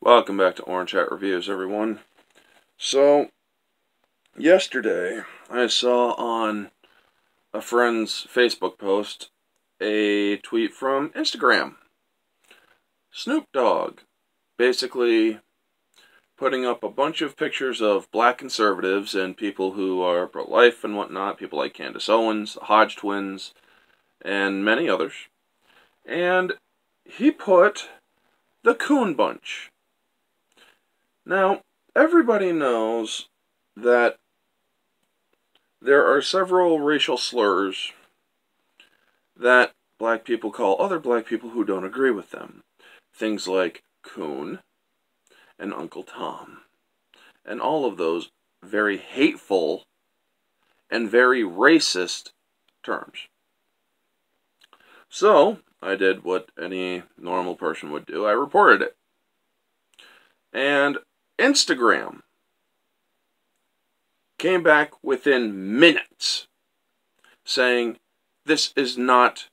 Welcome back to Orange Hat Reviews, everyone. So, yesterday, I saw on a friend's Facebook post a tweet from Instagram. Snoop Dogg basically putting up a bunch of pictures of black conservatives and people who are pro-life and whatnot, people like Candace Owens, the Hodge twins, and many others. And he put the Coon Bunch. Now, everybody knows that there are several racial slurs that black people call other black people who don't agree with them. Things like coon and Uncle Tom. And all of those very hateful and very racist terms. So, I did what any normal person would do. I reported it. And Instagram came back within minutes saying this is not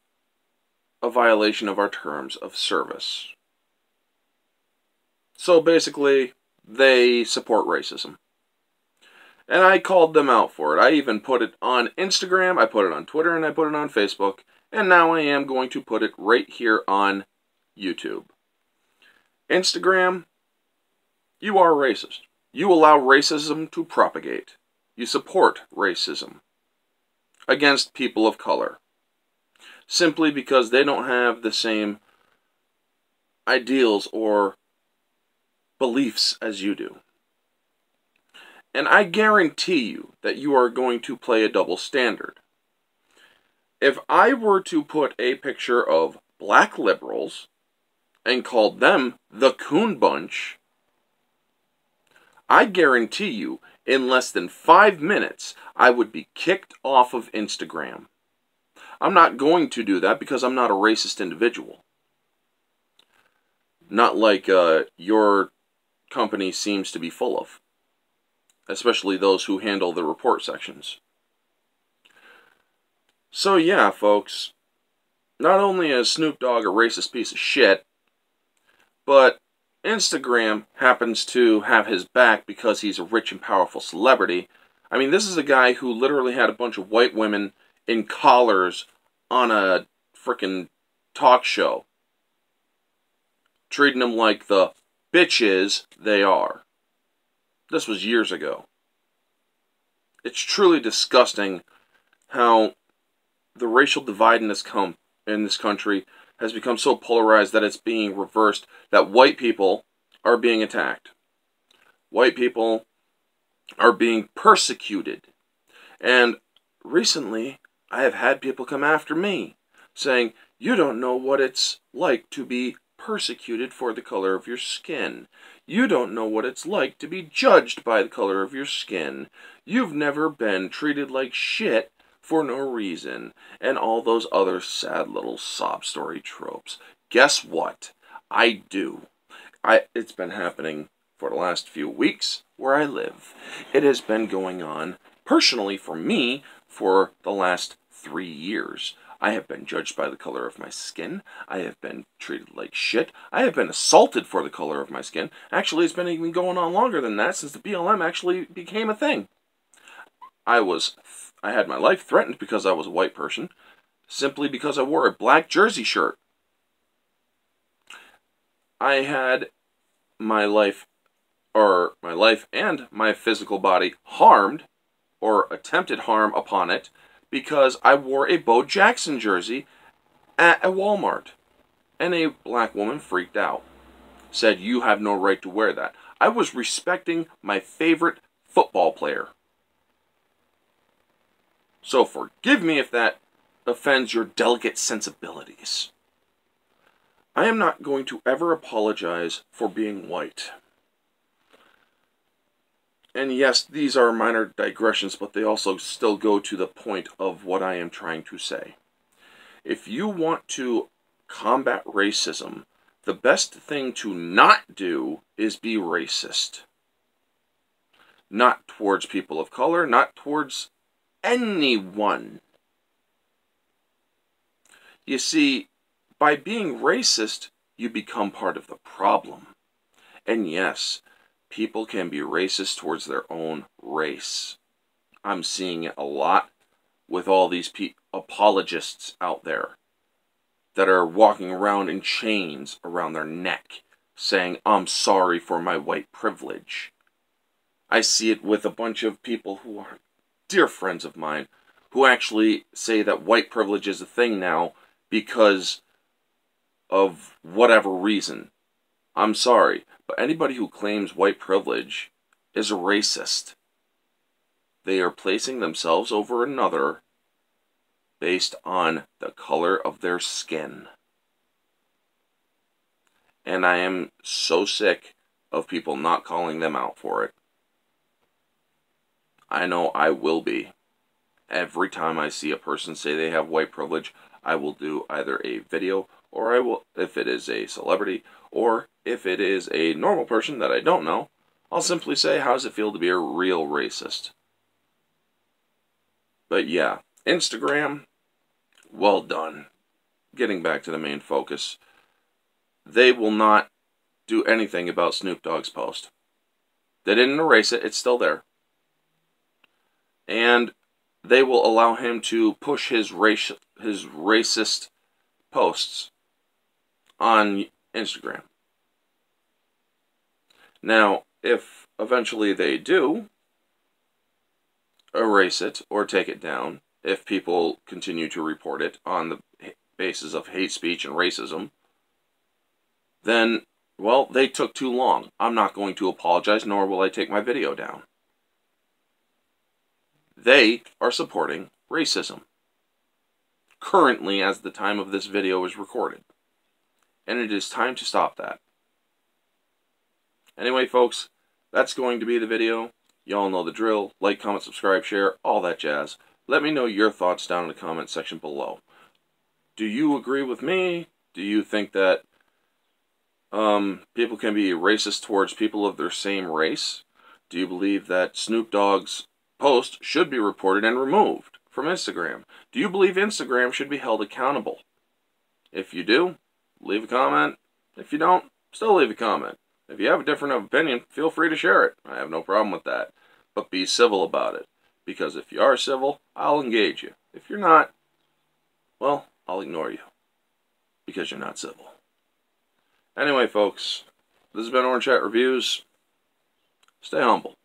a violation of our terms of service. So basically, they support racism. And I called them out for it. I even put it on Instagram, I put it on Twitter, and I put it on Facebook. And now I am going to put it right here on YouTube. Instagram, you are racist. You allow racism to propagate. You support racism against people of color. Simply because they don't have the same ideals or beliefs as you do. And I guarantee you that you are going to play a double standard. If I were to put a picture of black liberals and called them the Coon Bunch, I guarantee you, in less than 5 minutes, I would be kicked off of Instagram. I'm not going to do that because I'm not a racist individual. Not like your company seems to be full of. Especially those who handle the report sections. So yeah, folks, not only is Snoop Dogg a racist piece of shit, but Instagram happens to have his back because he's a rich and powerful celebrity. I mean, this is a guy who literally had a bunch of white women in collars on a frickin' talk show, treating them like the bitches they are. This was years ago. It's truly disgusting how the racial divide in this country has become so polarized that it's being reversed, that white people are being attacked. White people are being persecuted. And recently, I have had people come after me, saying, you don't know what it's like to be persecuted for the color of your skin. You don't know what it's like to be judged by the color of your skin. You've never been treated like shit for no reason, and all those other sad little sob story tropes. Guess what? I do. It's been happening for the last few weeks where I live. It has been going on, personally for me, for the last 3 years. I have been judged by the color of my skin. I have been treated like shit. I have been assaulted for the color of my skin. Actually, it's been even going on longer than that since the BLM actually became a thing. I had my life threatened because I was a white person, simply because I wore a black jersey shirt. I had my life and my physical body harmed, or attempted harm upon it, because I wore a Bo Jackson jersey at a Walmart. And a black woman freaked out. Said, you have no right to wear that. I was respecting my favorite football player. So forgive me if that offends your delicate sensibilities. I am not going to ever apologize for being white. And yes, these are minor digressions, but they also still go to the point of what I am trying to say. If you want to combat racism, the best thing to not do is be racist. Not towards people of color, not towards anyone. You see, by being racist, you become part of the problem. And yes, people can be racist towards their own race. I'm seeing it a lot with all these apologists out there that are walking around in chains around their neck saying, "I'm sorry for my white privilege." I see it with a bunch of people who are dear friends of mine who actually say that white privilege is a thing now because of whatever reason. I'm sorry, but anybody who claims white privilege is a racist. They are placing themselves over another based on the color of their skin. And I am so sick of people not calling them out for it. I know I will be. Every time I see a person say they have white privilege, I will do either a video, or I will, if it is a celebrity, or if it is a normal person that I don't know, I'll simply say, how does it feel to be a real racist? But yeah, Instagram, well done. Getting back to the main focus, they will not do anything about Snoop Dogg's post. They didn't erase it, it's still there. And they will allow him to push his racist posts on Instagram. Now, if eventually they do erase it or take it down, if people continue to report it on the basis of hate speech and racism, then, well, they took too long. I'm not going to apologize, nor will I take my video down. They are supporting racism. Currently, as the time of this video is recorded. And it is time to stop that. Anyway, folks, that's going to be the video. Y'all know the drill. Like, comment, subscribe, share, all that jazz. Let me know your thoughts down in the comment section below. Do you agree with me? Do you think that people can be racist towards people of their same race? Do you believe that Snoop Dogg's post should be reported and removed from Instagram? Do you believe Instagram should be held accountable? If you do, leave a comment. If you don't, still leave a comment. If you have a different opinion, feel free to share it. I have no problem with that. But be civil about it. Because if you are civil, I'll engage you. If you're not, well, I'll ignore you. Because you're not civil. Anyway, folks, this has been Orange Hat Reviews. Stay humble.